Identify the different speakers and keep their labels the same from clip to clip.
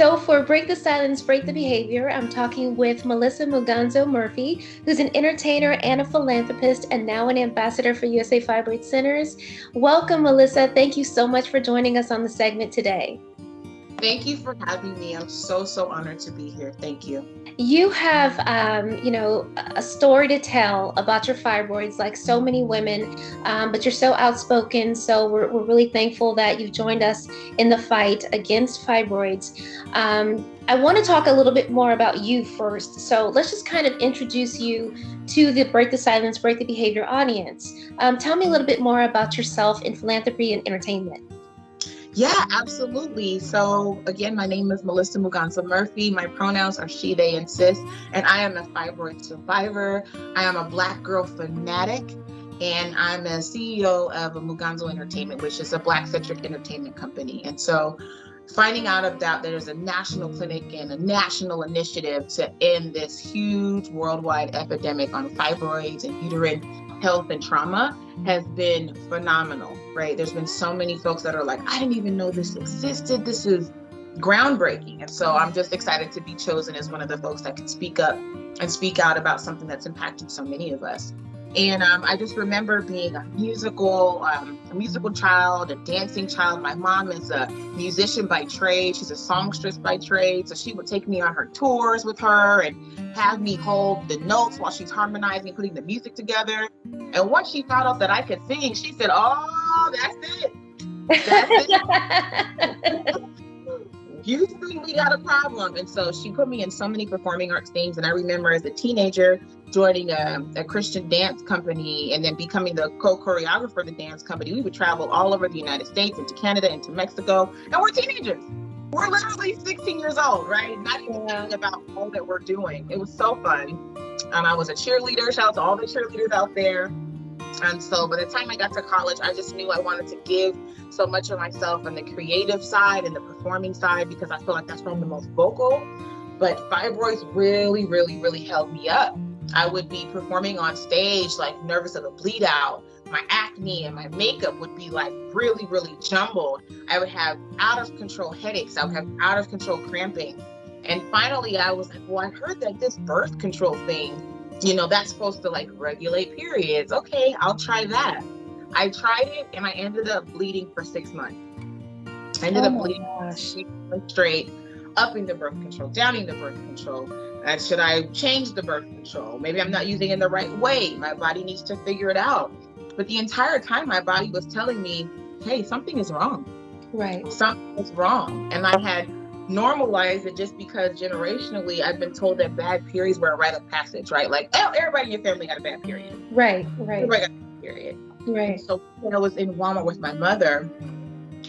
Speaker 1: So for Break the Silence, Break the Behavior, I'm talking with Melissa Muganzo Murphy, who's an entertainer and a philanthropist and now an ambassador for USA Fibroid Centers. Welcome, Melissa. Thank you so much for joining us on the segment today.
Speaker 2: Thank you for having me. I'm so honored to be here. Thank you.
Speaker 1: You have, a story to tell about your fibroids, like so many women, but you're so outspoken. So we're really thankful that you've joined us in the fight against fibroids. I want to talk a little bit more about you first. So let's just kind of introduce you to the Break the Silence, Break the Behavior audience. Tell me a little bit more about yourself in philanthropy and entertainment.
Speaker 2: Yeah, absolutely. So again, my name is Melissa Muganzo Murphy. My pronouns are she, they, and cis, and I am a fibroid survivor. I am a Black girl fanatic, and I'm a CEO of a Muganzo Entertainment, which is a Black-centric entertainment company. And so finding out about there's a national clinic and a national initiative to end this huge worldwide epidemic on fibroids and uterine health and trauma has been phenomenal, right? There's been so many folks that are like, I didn't even know this existed. This is groundbreaking. And so I'm just excited to be chosen as one of the folks that can speak up and speak out about something that's impacted so many of us. And I just remember being a musical child, a dancing child. My mom is a musician by trade. She's a songstress by trade. So she would take me on her tours with her and have me hold the notes while she's harmonizing, putting the music together. And once she found out that I could sing, she said, "Oh, that's it. That's it." You think we got a problem. And so she put me in so many performing arts things. And I remember as a teenager joining a Christian dance company and then becoming the co-choreographer of the dance company. We would travel all over the United States, into Canada, into Mexico. And we're teenagers. We're literally 16 years old, right? Not even thinking about all that we're doing. It was so fun. I was a cheerleader. Shout out to all the cheerleaders out there. And so by the time I got to college, I just knew I wanted to give so much of myself on the creative side and the performing side, because I feel like that's where I'm the most vocal. But fibroids really held me up. I would be performing on stage, like nervous of a bleed out. My acne and my makeup would be like really jumbled. I would have out of control headaches. I would have out of control cramping. And finally, I was like, well, I heard that this birth control thing, that's supposed to like regulate periods. Okay, I'll try that. I tried it and I ended up bleeding for 6 months. I ended up bleeding for 6 months straight, upping the birth control, downing the birth control. Should I change the birth control? Maybe I'm not using it in the right way. My body needs to figure it out. But the entire time my body was telling me, hey, something is wrong.
Speaker 1: Right.
Speaker 2: Something is wrong. And I had normalized it just because generationally I've been told that bad periods were a rite of passage, right? Like everybody in your family got a bad period.
Speaker 1: Right.
Speaker 2: Everybody got a bad period.
Speaker 1: Right.
Speaker 2: So I was in Walmart with my mother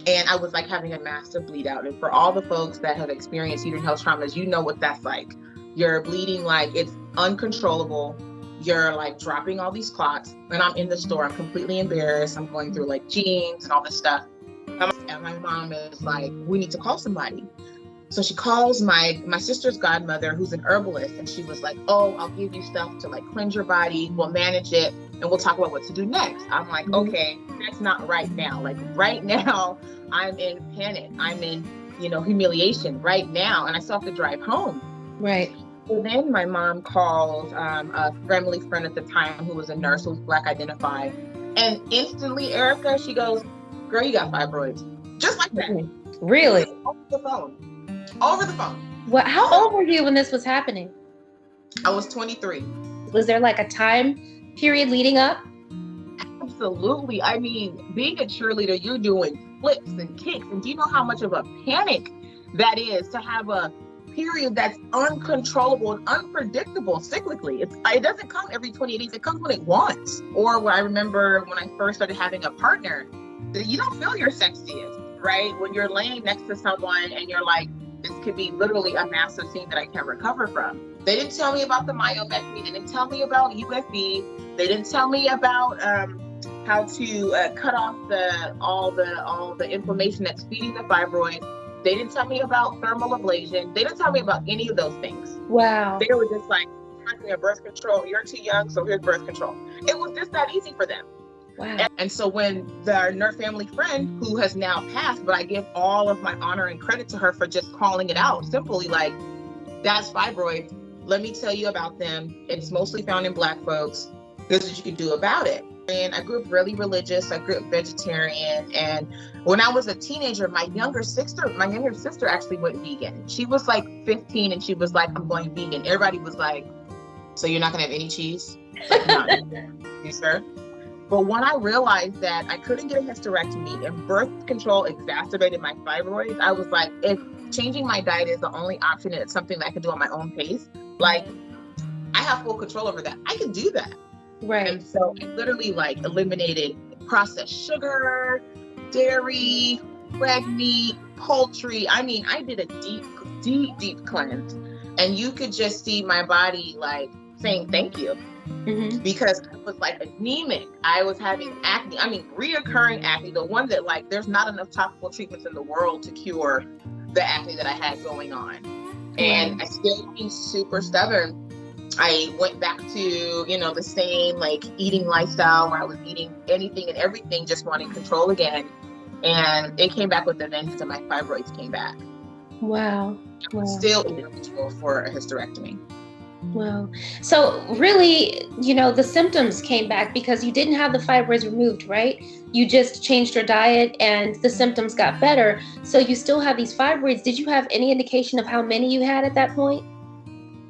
Speaker 2: and I was like having a massive bleed out. And for all the folks that have experienced uterine health traumas, you know what that's like. You're bleeding like it's uncontrollable. You're like dropping all these clots. And I'm in the store. I'm completely embarrassed. I'm going through like jeans and all this stuff. And my mom is like, we need to call somebody. So she calls my sister's godmother, who's an herbalist. And she was like, oh, I'll give you stuff to like cleanse your body. We'll manage it. And we'll talk about what to do next. I'm like, okay, that's not right now. Like right now, I'm in panic. I'm in, humiliation right now. And I still have to drive home.
Speaker 1: Right.
Speaker 2: So then my mom called a family friend at the time who was a nurse, who was Black identified. And instantly, Erica, she goes, girl, you got fibroids. Just like that.
Speaker 1: Really?
Speaker 2: Over the phone.
Speaker 1: What? How old were you when this was happening?
Speaker 2: I was 23.
Speaker 1: Was there like a time period leading up?
Speaker 2: Absolutely. I mean, being a cheerleader, you're doing flips and kicks. And do you know how much of a panic that is to have a period that's uncontrollable and unpredictable cyclically? It doesn't come every 28 days. It comes when it wants. Or what I remember when I first started having a partner, you don't feel your sexiest, right? When you're laying next to someone and you're like, this could be literally a massive thing that I can't recover from. They didn't tell me about the myomectomy. They didn't tell me about UFE. They didn't tell me about how to cut off all the inflammation that's feeding the fibroid. They didn't tell me about thermal ablation. They didn't tell me about any of those things.
Speaker 1: Wow.
Speaker 2: They were just like, talking about birth control. You're too young, so here's birth control. It was just that easy for them.
Speaker 1: Wow.
Speaker 2: And so when our family friend, who has now passed, but I give all of my honor and credit to her for just calling it out, simply like, that's fibroid. Let me tell you about them. It's mostly found in Black folks. This is what you can do about it. And I grew up really religious. I grew up vegetarian. And when I was a teenager, my younger sister actually went vegan. She was like 15 and she was like, I'm going vegan. Everybody was like, so you're not gonna have any cheese? Like, no, you sir. But when I realized that I couldn't get a hysterectomy and birth control exacerbated my fibroids, I was like, if changing my diet is the only option and it's something that I can do on my own pace, like, I have full control over that. I can do that.
Speaker 1: Right.
Speaker 2: And so I literally like eliminated processed sugar, dairy, red meat, poultry. I mean, I did a deep cleanse. And you could just see my body like saying thank you. Mm-hmm. Because I was like anemic. I was having acne, reoccurring acne, the one that like there's not enough topical treatments in the world to cure the acne that I had going on. And I still being super stubborn. I went back to, the same like eating lifestyle where I was eating anything and everything, just wanting control again. And it came back with the vengeance and my fibroids came back.
Speaker 1: Wow.
Speaker 2: Still eligible for a hysterectomy.
Speaker 1: Wow. So really, the symptoms came back because you didn't have the fibroids removed, right? You just changed your diet and the symptoms got better. So you still have these fibroids. Did you have any indication of how many you had at that point?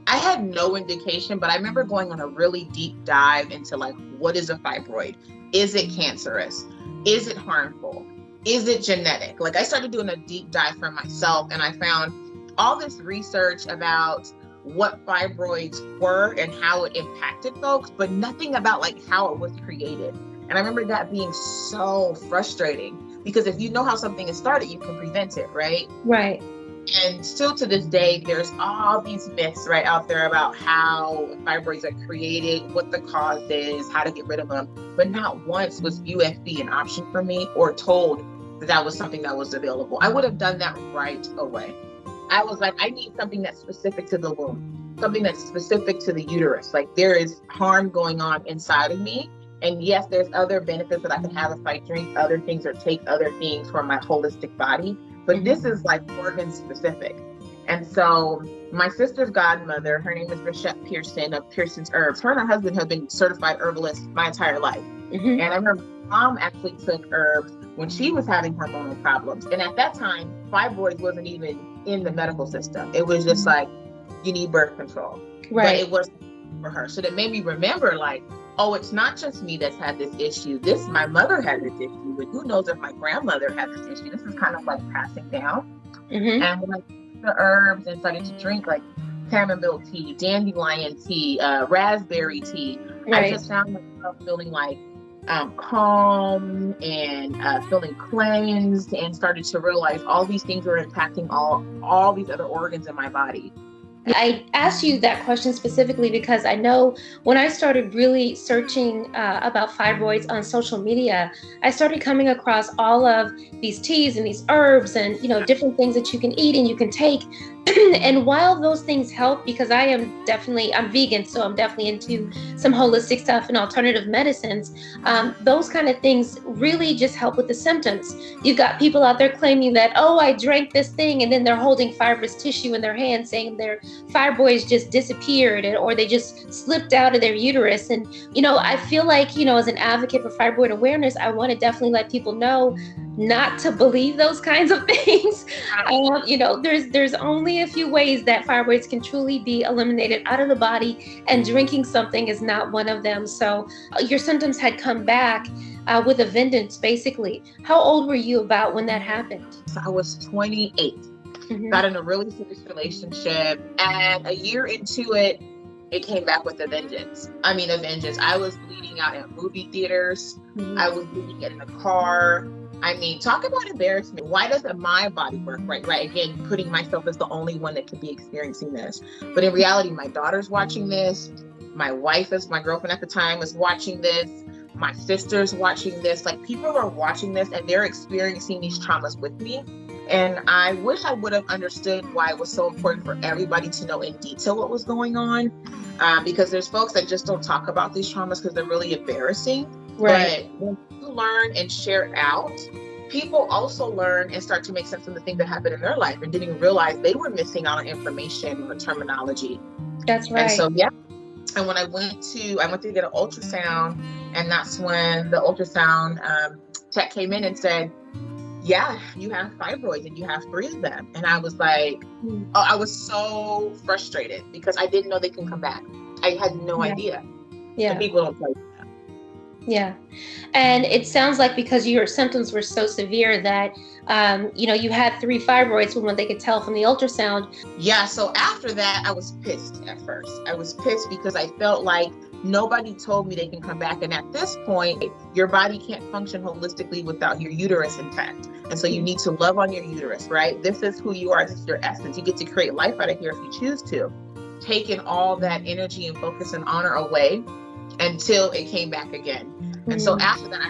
Speaker 2: I had no indication, but I remember going on a really deep dive into like, what is a fibroid? Is it cancerous? Is it harmful? Is it genetic? Like I started doing a deep dive for myself and I found all this research about what fibroids were and how it impacted folks, but nothing about like how it was created. And I remember that being so frustrating because if you know how something is started, you can prevent it, right?
Speaker 1: Right.
Speaker 2: And still to this day, there's all these myths right out there about how fibroids are created, what the cause is, how to get rid of them. But not once was UFB an option for me or told that that was something that was available. I would have done that right away. I was like, I need something that's specific to the womb, something that's specific to the uterus. Like there is harm going on inside of me. And yes, there's other benefits that I can have if I drink other things or take other things for my holistic body. But this is like organ specific. And so my sister's godmother, her name is Rochette Pearson of Pearson's Herbs. Her and her husband have been certified herbalists my entire life. Mm-hmm. And I remember mom actually took herbs when she was having hormonal problems. And at that time, fibroids wasn't even in the medical system. It was just like, you need birth control. Right. But it wasn't for her. So that made me remember like, oh, it's not just me that's had this issue. My mother had this issue, but who knows if my grandmother had this issue. This is kind of like passing down. Mm-hmm. And when I took the herbs and started to drink like chamomile tea, dandelion tea, raspberry tea, right. I just found myself feeling like calm and feeling cleansed and started to realize all these things were impacting all these other organs in my body.
Speaker 1: I asked you that question specifically because I know when I started really searching about fibroids on social media, I started coming across all of these teas and these herbs and, different things that you can eat and you can take. And while those things help, because I'm vegan, so I'm definitely into some holistic stuff and alternative medicines, those kind of things really just help with the symptoms. You've got people out there claiming that, oh, I drank this thing, and then they're holding fibrous tissue in their hand saying their fibroids just disappeared or they just slipped out of their uterus. And, I feel like, as an advocate for fibroid awareness, I want to definitely let people know not to believe those kinds of things. There's only a few ways that fibroids can truly be eliminated out of the body, and drinking something is not one of them. So your symptoms had come back with a vengeance, basically. How old were you about when that happened?
Speaker 2: So I was 28. Mm-hmm. Got in a really serious relationship, and a year into it came back with a vengeance. I was bleeding out at movie theaters. Mm-hmm. I was bleeding in the car. Talk about embarrassment. Why doesn't my body work right? Right. Again, putting myself as the only one that could be experiencing this. But in reality, my daughter's watching this. My girlfriend at the time, is watching this. My sister's watching this. Like, people are watching this and they're experiencing these traumas with me. And I wish I would have understood why it was so important for everybody to know in detail what was going on. Because there's folks that just don't talk about these traumas because they're really embarrassing.
Speaker 1: Right.
Speaker 2: But when you learn and share it out, people also learn and start to make sense of the things that happened in their life and didn't even realize they were missing out on information or terminology.
Speaker 1: That's right.
Speaker 2: And so, yeah. And when I went to get an ultrasound, and that's when the ultrasound tech came in and said, yeah, you have fibroids and you have 3 of them. And I was like, I was so frustrated because I didn't know they can come back. I had no idea.
Speaker 1: Yeah.
Speaker 2: And people don't tell you that.
Speaker 1: Yeah. And it sounds like because your symptoms were so severe that, you had 3 fibroids from what they could tell from the ultrasound.
Speaker 2: Yeah. So after that, I was pissed at first. I was pissed because I felt like nobody told me they can come back. And at this point, your body can't function holistically without your uterus intact. And so you need to love on your uterus, right? This is who you are. This is your essence. You get to create life out of here if you choose to. Taking all that energy and focus and honor away until it came back again. And so after that,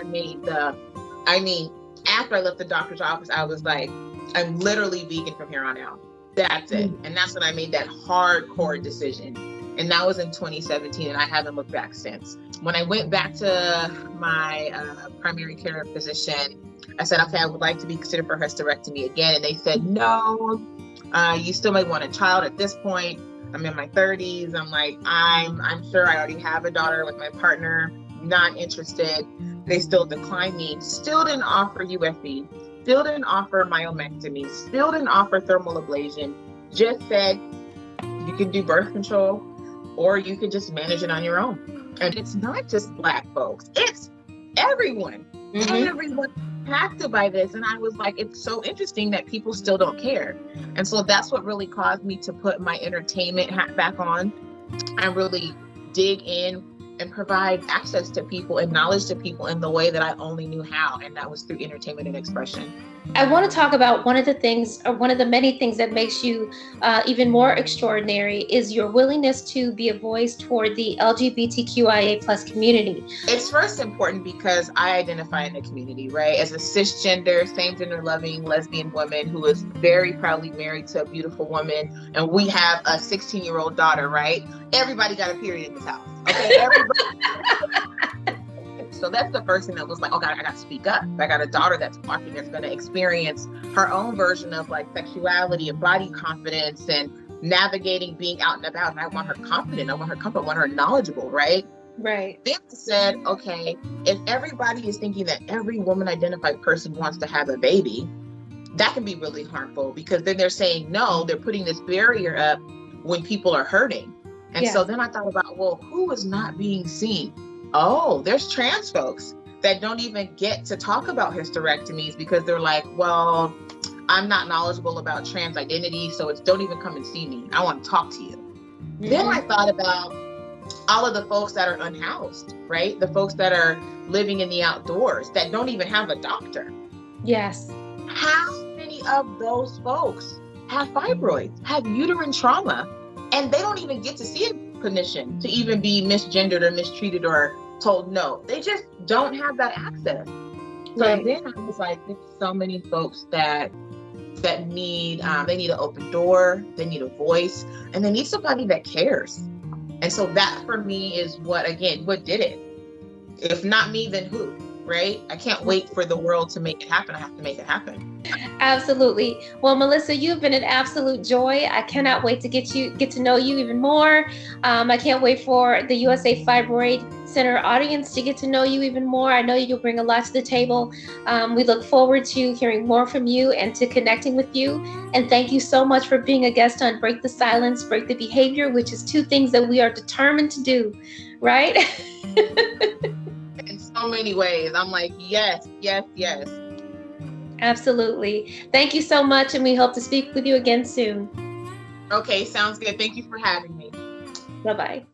Speaker 2: after I left the doctor's office, I was like, I'm literally vegan from here on out. That's it. And that's when I made that hardcore decision. And that was in 2017, and I haven't looked back since. When I went back to my primary care physician, I said, okay, I would like to be considered for hysterectomy again. And they said, no, you still might want a child at this point. I'm in my 30s. I'm like, I'm sure I already have a daughter with my partner. Not interested. They still declined me. Still didn't offer UFE. Still didn't offer myomectomy. Still didn't offer thermal ablation. Just said you can do birth control or you can just manage it on your own. And it's not just Black folks. It's everyone. Everyone impacted by this. And I was like, it's so interesting that people still don't care. And so that's what really caused me to put my entertainment hat back on and really dig in and provide access to people and knowledge to people in the way that I only knew how, and that was through entertainment and expression.
Speaker 1: I want to talk about one of the things, or one of the many things that makes you even more extraordinary is your willingness to be a voice toward the LGBTQIA+ community.
Speaker 2: It's first important because I identify in the community, right? As a cisgender, same-gender loving lesbian woman who is very proudly married to a beautiful woman, and we have a 16-year-old daughter, right? Everybody got a period in this house. Okay, everybody. So that's the first thing that was like, oh God, I got to speak up. I got a daughter that's watching that's going to experience her own version of like sexuality and body confidence and navigating being out and about. And I want her confident. I want her comfort. I want her knowledgeable, right?
Speaker 1: Right.
Speaker 2: Then I said, okay, if everybody is thinking that every woman identified person wants to have a baby, that can be really harmful because then they're saying no, they're putting this barrier up when people are hurting. And so then I thought about, well, who is not being seen? Oh, there's trans folks that don't even get to talk about hysterectomies because they're like, well, I'm not knowledgeable about trans identity, so it's don't even come and see me. I want to talk to you. Then I thought about all of the folks that are unhoused, right? The folks that are living in the outdoors that don't even have a doctor.
Speaker 1: Yes.
Speaker 2: How many of those folks have fibroids, have uterine trauma, and they don't even get to see a clinician to even be misgendered or mistreated or told no? They just don't have that access. So then I was like, there's so many folks that need, they need an open door, they need a voice, and they need somebody that cares. And so that for me is what did it? If not me, then who? Right? I can't wait for the world to make it happen. I have to make it happen.
Speaker 1: Absolutely. Well, Melissa, you've been an absolute joy. I cannot wait to get to know you even more. I can't wait for the USA Fibroid Center audience to get to know you even more. I know you'll bring a lot to the table. We look forward to hearing more from you and to connecting with you. And thank you so much for being a guest on Break the Silence, Break the Behavior, which is 2 things that we are determined to do, right?
Speaker 2: In so many ways. I'm like, yes, yes, yes.
Speaker 1: Absolutely. Thank you so much, and we hope to speak with you again soon.
Speaker 2: Okay, sounds good. Thank you for having me.
Speaker 1: Bye-bye.